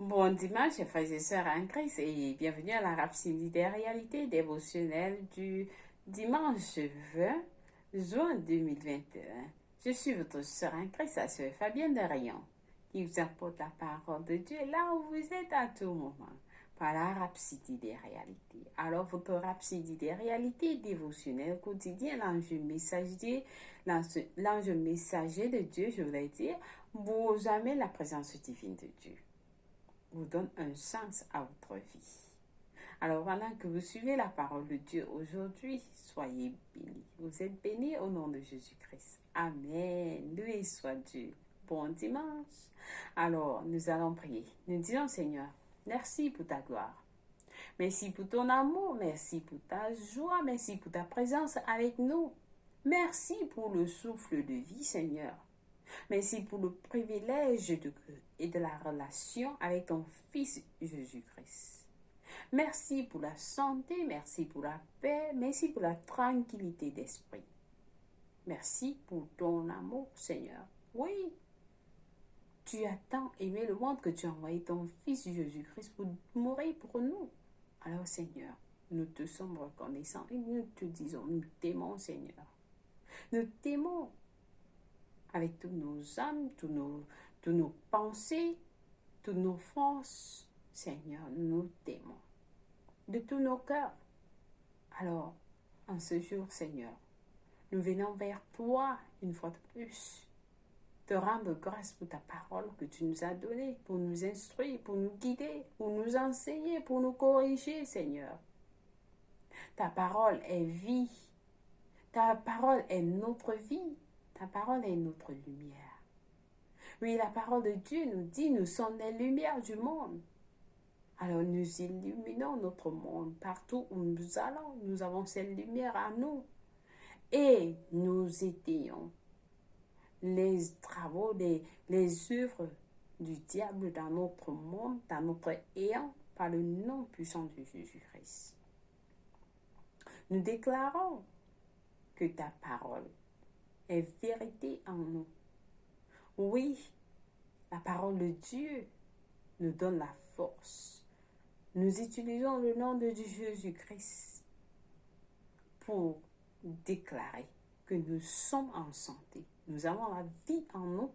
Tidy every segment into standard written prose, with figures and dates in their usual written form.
Bon dimanche, chers frères et sœurs en Christ, et bienvenue à la Rhapsodie des réalités dévotionnelles du dimanche 20 juin 2021. Je suis votre sœur en Christ, la sœur Fabienne de Rayon, qui vous apporte la parole de Dieu là où vous êtes à tout moment, par la Rhapsodie des réalités. Alors, votre Rhapsodie des réalités dévotionnelle quotidienne, l'ange messager de Dieu, je voulais dire, vous amène la présence divine de Dieu, vous donne un sens à votre vie. Alors, pendant que vous suivez la parole de Dieu aujourd'hui, soyez bénis. Vous êtes bénis au nom de Jésus-Christ. Amen. Loué soit Dieu. Bon dimanche. Alors, nous allons prier. Nous disons, Seigneur, merci pour ta gloire. Merci pour ton amour. Merci pour ta joie. Merci pour ta présence avec nous. Merci pour le souffle de vie, Seigneur. Merci pour le privilège et de la relation avec ton Fils Jésus-Christ. Merci pour la santé, merci pour la paix, merci pour la tranquillité d'esprit. Merci pour ton amour, Seigneur. Oui, tu as tant aimé le monde que tu as envoyé ton Fils Jésus-Christ pour mourir pour nous. Alors, Seigneur, nous te sommes reconnaissants et nous te disons, nous t'aimons, Seigneur. Nous t'aimons avec toutes nos âmes, toutes nos pensées, toutes nos forces. Seigneur, nous t'aimons de tous nos cœurs. Alors, en ce jour, Seigneur, nous venons vers toi une fois de plus, te rendre grâce pour ta parole que tu nous as donnée, pour nous instruire, pour nous guider, pour nous enseigner, pour nous corriger, Seigneur. Ta parole est vie. Ta parole est notre vie. Ta parole est notre lumière. Oui, la parole de Dieu nous dit, nous sommes les lumières du monde. Alors nous illuminons notre monde partout où nous allons. Nous avons cette lumière à nous. Et nous étayons les travaux, les œuvres du diable dans notre monde, dans notre ayant, par le nom puissant de Jésus-Christ. Nous déclarons que ta parole est vérité en nous. Oui, la parole de Dieu nous donne la force. Nous utilisons le nom de Jésus-Christ pour déclarer que nous sommes en santé. Nous avons la vie en nous,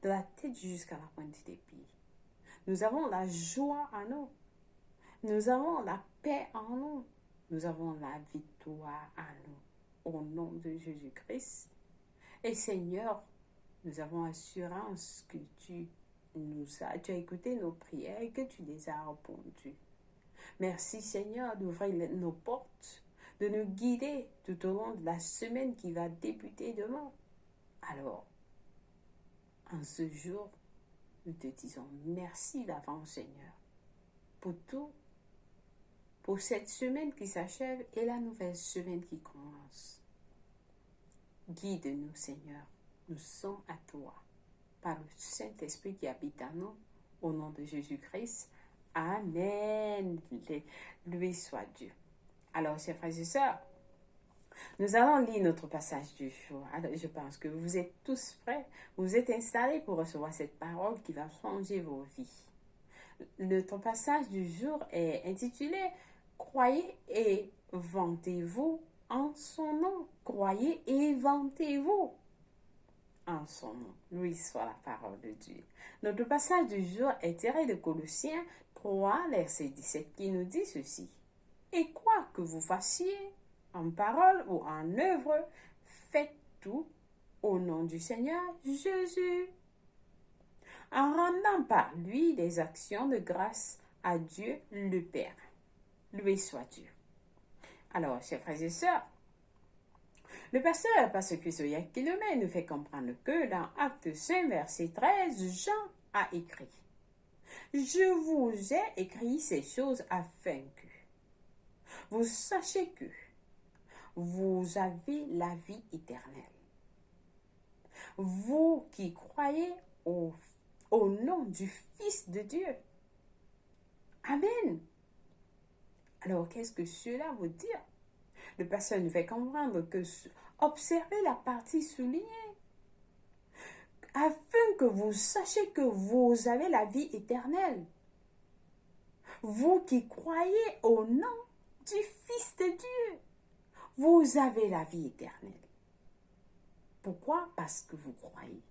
de la tête jusqu'à la pointe des pieds. Nous avons la joie en nous. Nous avons la paix en nous. Nous avons la victoire en nous. Au nom de Jésus-Christ. Et Seigneur, nous avons assurance que tu as écouté nos prières et que tu les as répondues. Merci Seigneur d'ouvrir nos portes, de nous guider tout au long de la semaine qui va débuter demain. Alors, en ce jour, nous te disons merci d'avance Seigneur pour tout, pour cette semaine qui s'achève et la nouvelle semaine qui commence. Guide-nous Seigneur, nous sommes à toi, par le Saint-Esprit qui habite en nous, au nom de Jésus-Christ. Amen. Loué soit Dieu. Alors, chers frères et sœurs, nous allons lire notre passage du jour. Alors, je pense que vous êtes tous prêts. Vous êtes installés pour recevoir cette parole qui va changer vos vies. Notre passage du jour est intitulé « Croyez et vantez-vous en son nom. » Croyez et vantez-vous en son nom. Loué soit la parole de Dieu. Notre passage du jour est tiré de Colossiens 3, verset 17, qui nous dit ceci. Et quoi que vous fassiez, en parole ou en œuvre, faites tout au nom du Seigneur Jésus, en rendant par lui des actions de grâce à Dieu le Père. Loué soit Dieu. Alors, chers frères et sœurs, le pasteur, parce que Zoya Kilomé nous fait comprendre que dans Acte 5, verset 13, Jean a écrit « Je vous ai écrit ces choses afin que vous sachiez que vous avez la vie éternelle. Vous qui croyez au nom du Fils de Dieu. » Amen. Alors, qu'est-ce que cela veut dire? Le pasteur nous fait comprendre que observez la partie soulignée, afin que vous sachiez que vous avez la vie éternelle. Vous qui croyez au nom du Fils de Dieu, vous avez la vie éternelle. Pourquoi? Parce que vous croyez.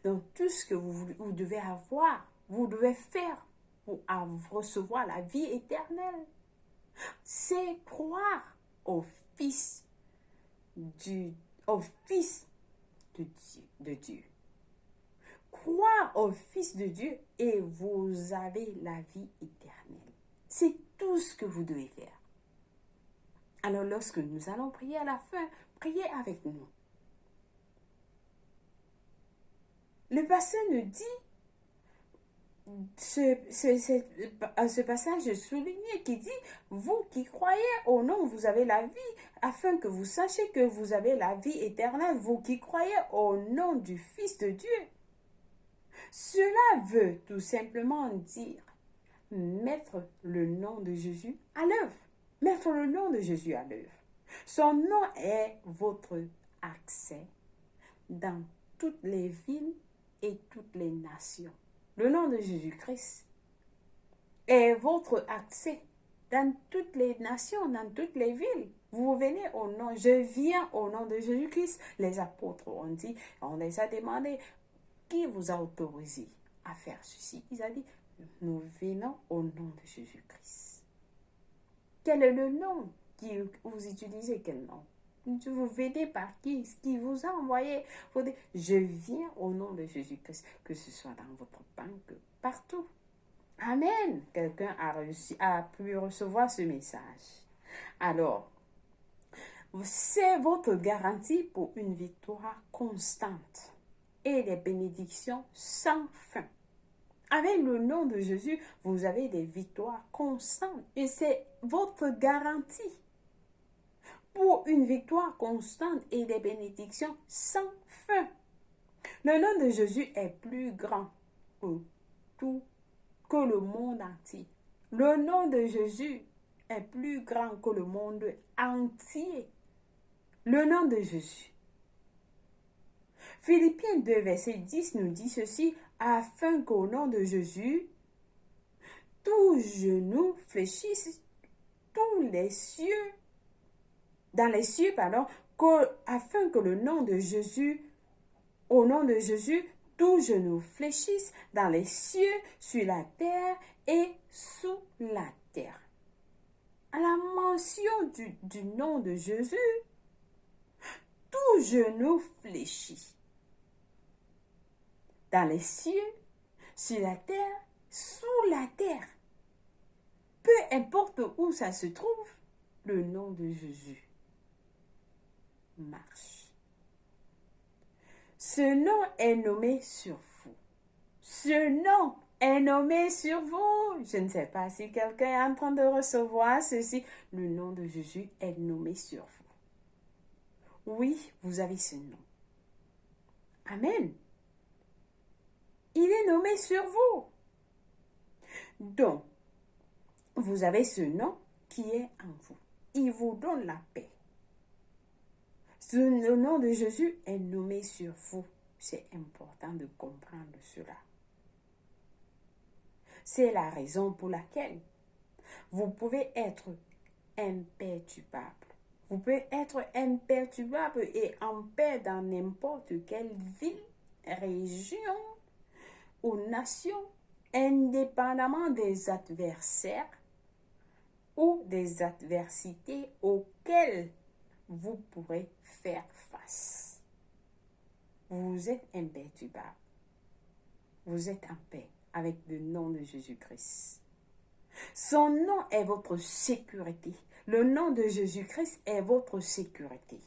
Donc tout ce que vous devez avoir, vous devez faire pour recevoir la vie éternelle, c'est croire au Fils au Fils de Dieu. Croire au Fils de Dieu et vous avez la vie éternelle. C'est tout ce que vous devez faire. Alors lorsque nous allons prier à la fin, priez avec nous. Le pasteur nous dit, ce passage souligné qui dit, vous qui croyez au nom, vous avez la vie, afin que vous sachiez que vous avez la vie éternelle, vous qui croyez au nom du Fils de Dieu. Cela veut tout simplement dire mettre le nom de Jésus à l'œuvre. Mettre le nom de Jésus à l'œuvre. Son nom est votre accès dans toutes les villes et toutes les nations. Le nom de Jésus-Christ est votre accès dans toutes les nations, dans toutes les villes. Vous venez au nom, je viens au nom de Jésus-Christ. Les apôtres ont dit, on les a demandé, qui vous a autorisé à faire ceci? Ils ont dit, nous venons au nom de Jésus-Christ. Quel est le nom que vous utilisez? Quel nom? Vous venez par qui vous a envoyé? Vous dites, je viens au nom de Jésus-Christ, que ce soit dans votre banque, partout. Amen. Quelqu'un a pu recevoir ce message. Alors, c'est votre garantie pour une victoire constante et des bénédictions sans fin. Avec le nom de Jésus, vous avez des victoires constantes et c'est votre garantie pour une victoire constante et des bénédictions sans fin. Le nom de Jésus est plus grand que tout, que le monde entier. Le nom de Jésus est plus grand que le monde entier. Le nom de Jésus. Philippiens 2, verset 10 nous dit ceci, afin qu'au nom de Jésus, tous genoux fléchissent, tous les cieux, dans les cieux, pardon, afin que le nom de Jésus, au nom de Jésus, tous genoux fléchissent dans les cieux, sur la terre et sous la terre. À la mention du nom de Jésus, tout genou fléchit. Dans les cieux, sur la terre, sous la terre. Peu importe où ça se trouve, le nom de Jésus marche. Ce nom est nommé sur vous. Ce nom est nommé sur vous. Je ne sais pas si quelqu'un est en train de recevoir ceci. Le nom de Jésus est nommé sur vous. Oui, vous avez ce nom. Amen. Il est nommé sur vous. Donc, vous avez ce nom qui est en vous. Il vous donne la paix. Le nom de Jésus est nommé sur vous. C'est important de comprendre cela. C'est la raison pour laquelle vous pouvez être imperturbable. Vous pouvez être imperturbable et en paix dans n'importe quelle ville, région ou nation, indépendamment des adversaires ou des adversités auxquelles vous pourrez faire face. Vous êtes imperturbable. Vous êtes en paix avec le nom de Jésus-Christ. Son nom est votre sécurité. Le nom de Jésus-Christ est votre sécurité.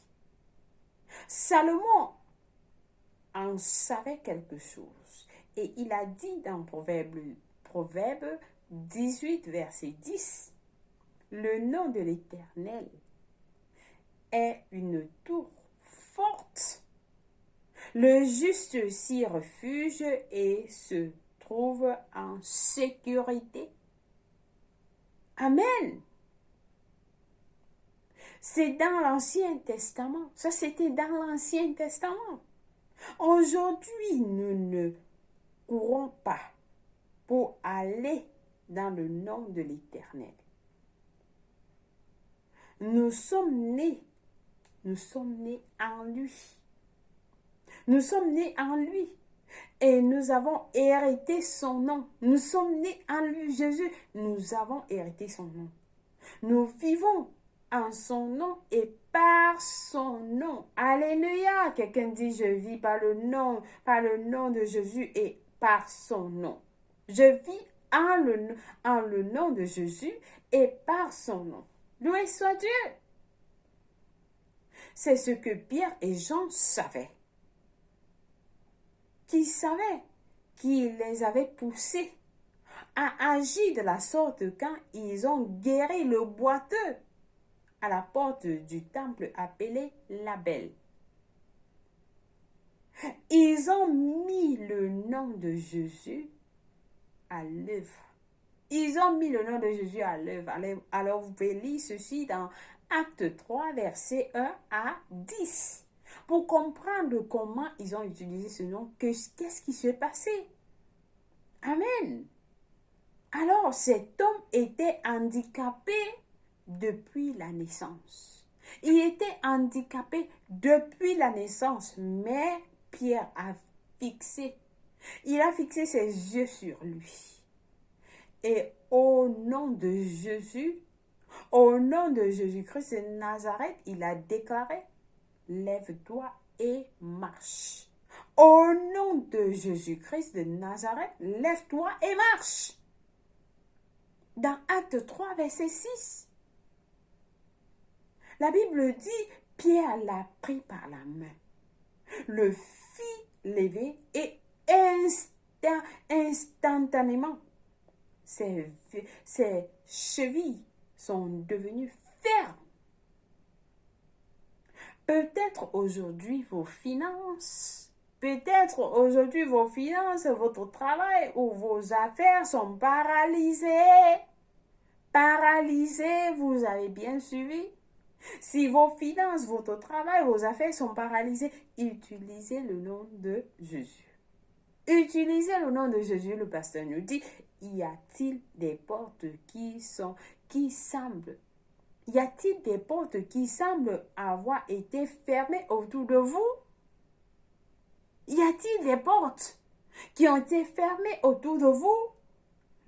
Salomon en savait quelque chose. Et il a dit dans Proverbe 18, verset 10, le nom de l'Éternel est une tour forte. Le juste s'y refuge et se trouve en sécurité. Amen. C'est dans l'Ancien Testament. Ça, c'était dans l'Ancien Testament. Aujourd'hui, nous ne courons pas pour aller dans le nom de l'Éternel. Nous sommes nés en lui. Nous sommes nés en lui et nous avons hérité son nom. Nous sommes nés en lui, Jésus. Nous avons hérité son nom. Nous vivons en son nom et par son nom. Alléluia. Quelqu'un dit, je vis par le nom de Jésus et par son nom. Je vis en le nom de Jésus et par son nom. Loué soit Dieu. C'est ce que Pierre et Jean savaient. Qui savaient qu'il les avait poussés à agir de la sorte quand ils ont guéri le boiteux à la porte du temple appelé la Belle. Ils ont mis le nom de Jésus à l'œuvre. Ils ont mis le nom de Jésus à l'œuvre. Alors vous pouvez lire ceci dans Acte 3, versets 1 à 10. Pour comprendre comment ils ont utilisé ce nom, qu'est-ce qui s'est passé. Amen. Alors cet homme était handicapé depuis la naissance. Il était handicapé depuis la naissance, mais Pierre il a fixé ses yeux sur lui. Et au nom de Jésus, au nom de Jésus-Christ de Nazareth, il a déclaré, lève-toi et marche. Au nom de Jésus-Christ de Nazareth, lève-toi et marche. Dans Acte 3, verset 6, la Bible dit, Pierre l'a pris par la main, le fit lever et instantanément, ses chevilles sont devenues fermes. Peut-être aujourd'hui vos finances, votre travail ou vos affaires sont paralysées. Paralysées, vous avez bien suivi? Si vos finances, votre travail, vos affaires sont paralysées, utilisez le nom de Jésus. Utilisez le nom de Jésus. Le pasteur nous dit, y a-t-il des portes qui semblent avoir été fermées autour de vous? Y a-t-il des portes qui ont été fermées autour de vous?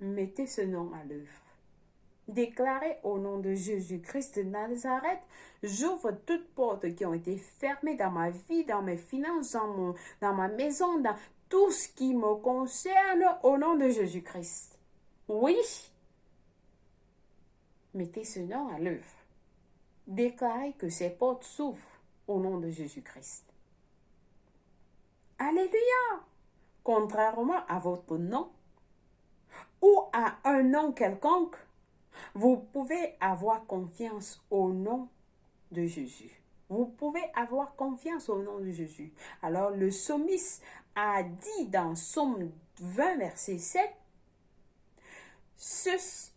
Mettez ce nom à l'œuvre. Déclarez au nom de Jésus-Christ de Nazareth, j'ouvre toutes portes qui ont été fermées dans ma vie, dans mes finances, dans ma maison, dans tout ce qui me concerne au nom de Jésus-Christ. Oui. Mettez ce nom à l'œuvre. Déclarez que ces portes s'ouvrent au nom de Jésus-Christ. Alléluia! Contrairement à votre nom ou à un nom quelconque, vous pouvez avoir confiance au nom de Jésus. Vous pouvez avoir confiance au nom de Jésus. Alors le psalmiste a dit dans Psaume 20, verset 7, ceux-ci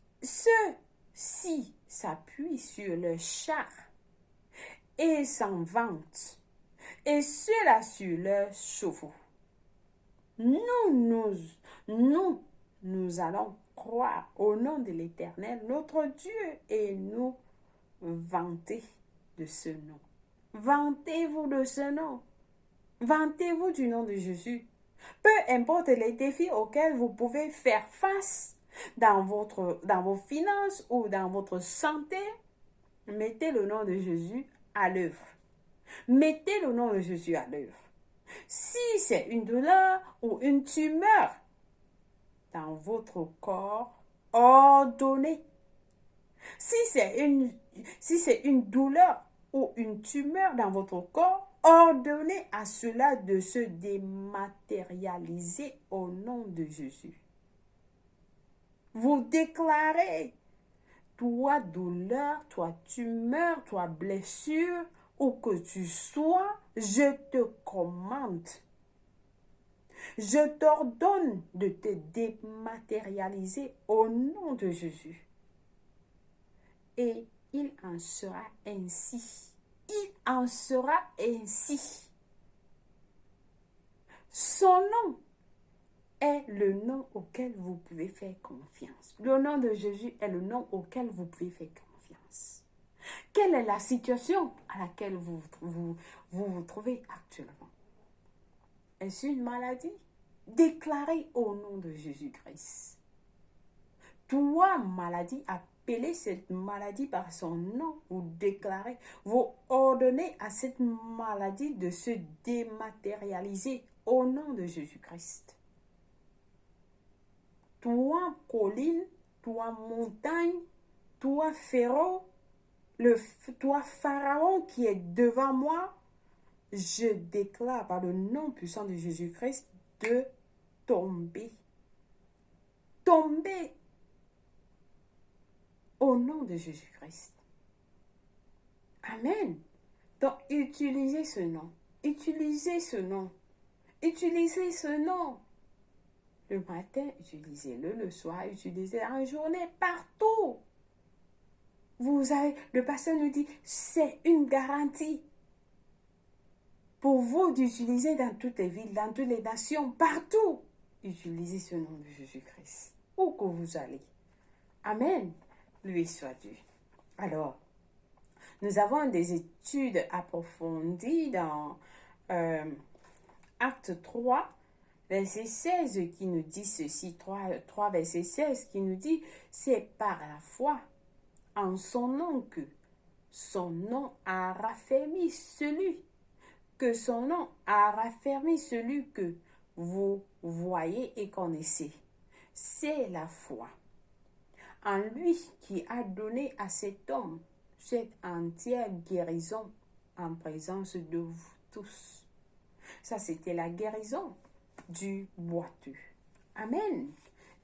s'appuient sur le char et s'en vantent, et ceux-là sur leurs chevaux. Nous allons croire au nom de l'Éternel, notre Dieu, et nous vanter de ce nom. Vantez-vous de ce nom. Vantez-vous du nom de Jésus. Peu importe les défis auxquels vous pouvez faire face dans vos finances ou dans votre santé, mettez le nom de Jésus à l'œuvre. Mettez le nom de Jésus à l'œuvre. Si c'est une douleur ou une tumeur dans votre corps, ordonnez. Si c'est une douleur ou une tumeur dans votre corps, ordonnez à cela de se dématérialiser au nom de Jésus. Vous déclarez, toi douleur, toi tumeur, toi blessure, où que tu sois, je te commande. Je t'ordonne de te dématérialiser au nom de Jésus. Et il en sera ainsi. Il en sera ainsi. Son nom est le nom auquel vous pouvez faire confiance. Le nom de Jésus est le nom auquel vous pouvez faire confiance. Quelle est la situation à laquelle vous trouvez actuellement? Est-ce une maladie? Déclarez au nom de Jésus-Christ. Toi, maladie, appelez cette maladie par son nom. Vous déclarez, vous ordonnez à cette maladie de se dématérialiser au nom de Jésus-Christ. Toi, colline, toi, montagne, toi, toi, Pharaon qui est devant moi, je déclare par le nom puissant de Jésus-Christ de tomber. Tomber au nom de Jésus-Christ. Amen. Donc, utilisez ce nom. Utilisez ce nom. Utilisez ce nom. Le matin, utilisez-le. Le soir, utilisez-le en journée, partout. Le pasteur nous dit, c'est une garantie pour vous d'utiliser dans toutes les villes, dans toutes les nations, partout. Utilisez ce nom de Jésus-Christ, où que vous allez. Amen. Lui soit Dieu. Alors, nous avons des études approfondies dans Acte 3, verset 16 qui nous dit ceci, 3 verset 16 qui nous dit, c'est par la foi en son nom que son nom a raffermi celui que vous voyez et connaissez. C'est la foi en lui qui a donné à cet homme cette entière guérison en présence de vous tous. Ça, c'était la guérison du boiteux. Amen.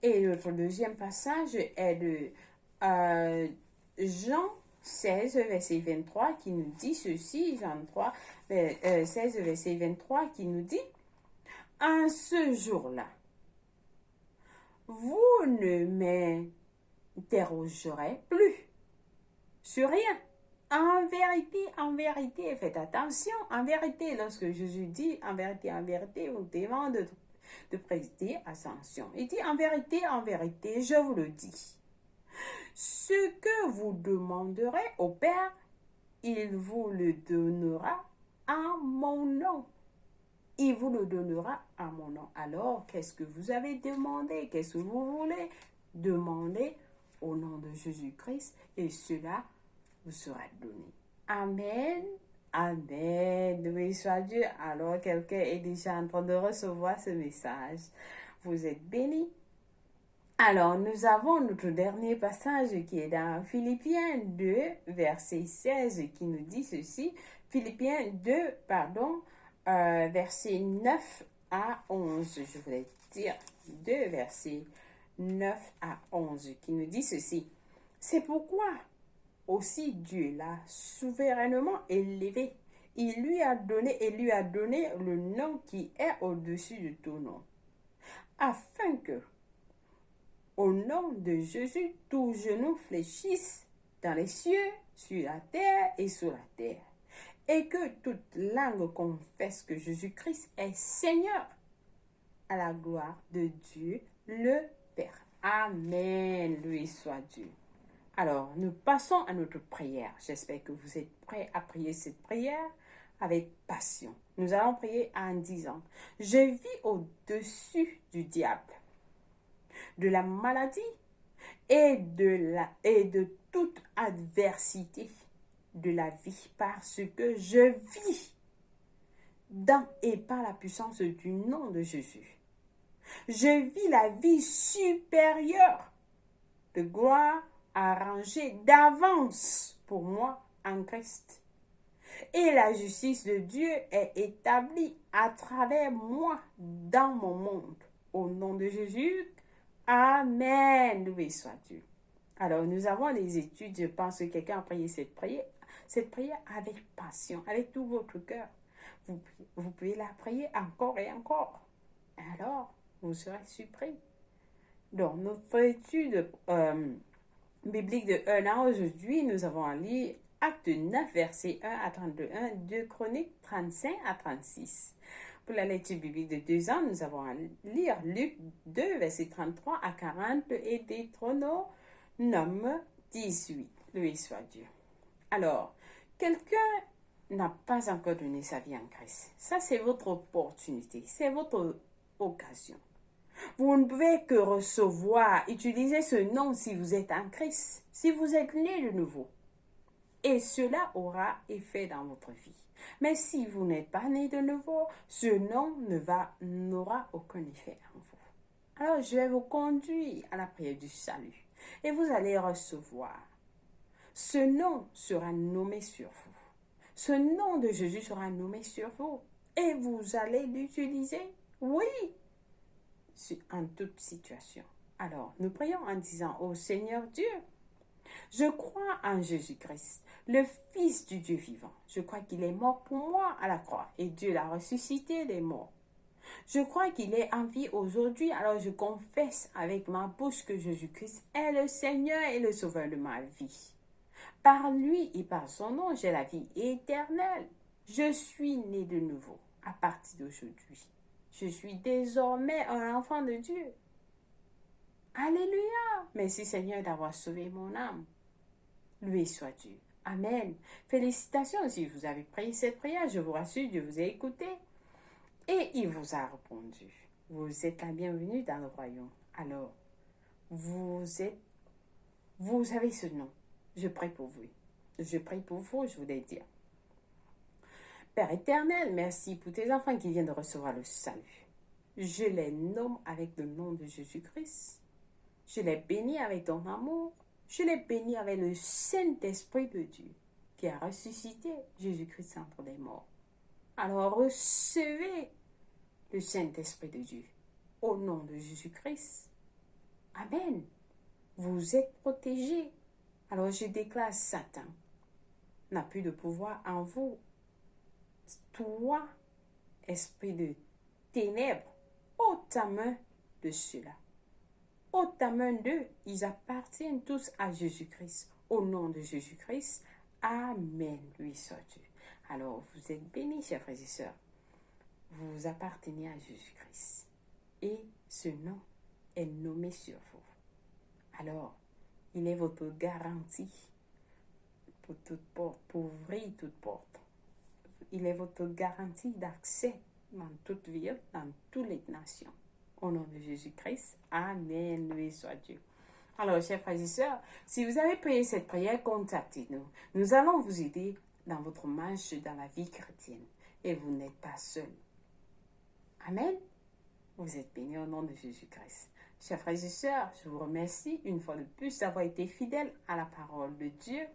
Et notre deuxième passage est de Jean 16, verset 23, qui nous dit ceci, Jean 16, verset 23, qui nous dit, « En ce jour-là, vous ne m'interrogerez plus sur rien. En vérité, faites attention. En vérité, lorsque Jésus dit, en vérité, on demande de prêter attention. Il dit, en vérité, je vous le dis. Ce que vous demanderez au Père, il vous le donnera en mon nom. Il vous le donnera en mon nom. Alors, qu'est-ce que vous avez demandé? Qu'est-ce que vous voulez demander au nom de Jésus-Christ? Et cela vous sera donné. Amen. Amen. Oui, soit Dieu. Alors, quelqu'un est déjà en train de recevoir ce message. Vous êtes bénis. Alors, nous avons notre dernier passage qui est dans Philippiens 2, verset 16, qui nous dit ceci. Philippiens 2, verset 9 à 11. Je voulais dire 2, verset 9 à 11, qui nous dit ceci. C'est pourquoi aussi Dieu l'a souverainement élevé. Il lui a donné le nom qui est au-dessus de tout nom, afin que au nom de Jésus, tout genou fléchisse dans les cieux, sur la terre et sous la terre, et que toute langue confesse que Jésus-Christ est Seigneur, à la gloire de Dieu le Père. Amen. Lui soit Dieu. Alors, nous passons à notre prière. J'espère que vous êtes prêts à prier cette prière avec passion. Nous allons prier en disant, je vis au-dessus du diable, de la maladie et de toute adversité de la vie, parce que je vis dans et par la puissance du nom de Jésus. Je vis la vie supérieure de gloire arrangée d'avance pour moi en Christ. Et la justice de Dieu est établie à travers moi dans mon monde. Au nom de Jésus, Amen. Loué soit Dieu. Alors, nous avons les études. Je pense que quelqu'un a prié cette prière avec passion, avec tout votre cœur. Vous pouvez la prier encore et encore. Alors, vous serez surpris. Dans notre étude biblique de 1 an, aujourd'hui, nous avons lu Acte 9, verset 1 à 32, 2 Chroniques 35 à 36. Pour la lecture biblique de 2 ans, nous avons à lire Luc 2, versets 33 à 40 et Deutéronome 18. Loué soit Dieu. Alors, quelqu'un n'a pas encore donné sa vie en Christ. Ça, c'est votre opportunité, c'est votre occasion. Vous ne pouvez que recevoir, utiliser ce nom si vous êtes en Christ, si vous êtes né de nouveau. Et cela aura effet dans votre vie. Mais si vous n'êtes pas né de nouveau, ce nom n'aura aucun effet en vous. Alors, je vais vous conduire à la prière du salut. Et vous allez recevoir. Ce nom sera nommé sur vous. Ce nom de Jésus sera nommé sur vous. Et vous allez l'utiliser, oui, en toute situation. Alors, nous prions en disant, ô Seigneur Dieu, je crois en Jésus-Christ, le Fils du Dieu vivant. Je crois qu'il est mort pour moi à la croix et Dieu l'a ressuscité des morts. Je crois qu'il est en vie aujourd'hui, alors je confesse avec ma bouche que Jésus-Christ est le Seigneur et le Sauveur de ma vie. Par lui et par son nom, j'ai la vie éternelle. Je suis né de nouveau à partir d'aujourd'hui. Je suis désormais un enfant de Dieu. Alléluia! Merci Seigneur d'avoir sauvé mon âme. Loué soit Dieu. Amen. Félicitations si vous avez prié cette prière. Je vous rassure, Dieu vous a écouté et il vous a répondu. Vous êtes la bienvenue dans le royaume. Alors, vous avez ce nom. Je prie pour vous. Je prie pour vous, je voulais dire. Père éternel, merci pour tes enfants qui viennent de recevoir le salut. Je les nomme avec le nom de Jésus-Christ. Je les bénis avec ton amour. Je les bénis avec le Saint-Esprit de Dieu qui a ressuscité Jésus-Christ entre les morts. Alors recevez le Saint-Esprit de Dieu au nom de Jésus-Christ. Amen. Vous êtes protégés. Alors je déclare Satan n'a plus de pouvoir en vous. Toi, esprit de ténèbres, ôte ta main de ceux-là. Ôte ta main d'eux. Ils appartiennent tous à Jésus-Christ. Au nom de Jésus-Christ, Amen. Lui soit Dieu. Alors, vous êtes bénis, chers frères et sœurs. Vous appartenez à Jésus-Christ. Et ce nom est nommé sur vous. Alors, il est votre garantie pour toute porte, pour ouvrir toute porte. Il est votre garantie d'accès dans toute ville, dans toutes les nations. Au nom de Jésus-Christ, Amen, loué soit Dieu. Alors, chers frères et sœurs, si vous avez prié cette prière, contactez-nous. Nous allons vous aider dans votre marche dans la vie chrétienne. Et vous n'êtes pas seul. Amen. Vous êtes bénis au nom de Jésus-Christ. Chers frères et sœurs, je vous remercie une fois de plus d'avoir été fidèles à la parole de Dieu.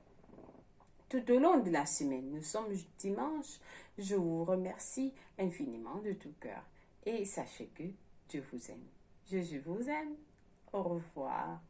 Tout au long de la semaine, nous sommes dimanche. Je vous remercie infiniment de tout cœur. Et sachez que Dieu vous aime. Jésus vous aime. Au revoir.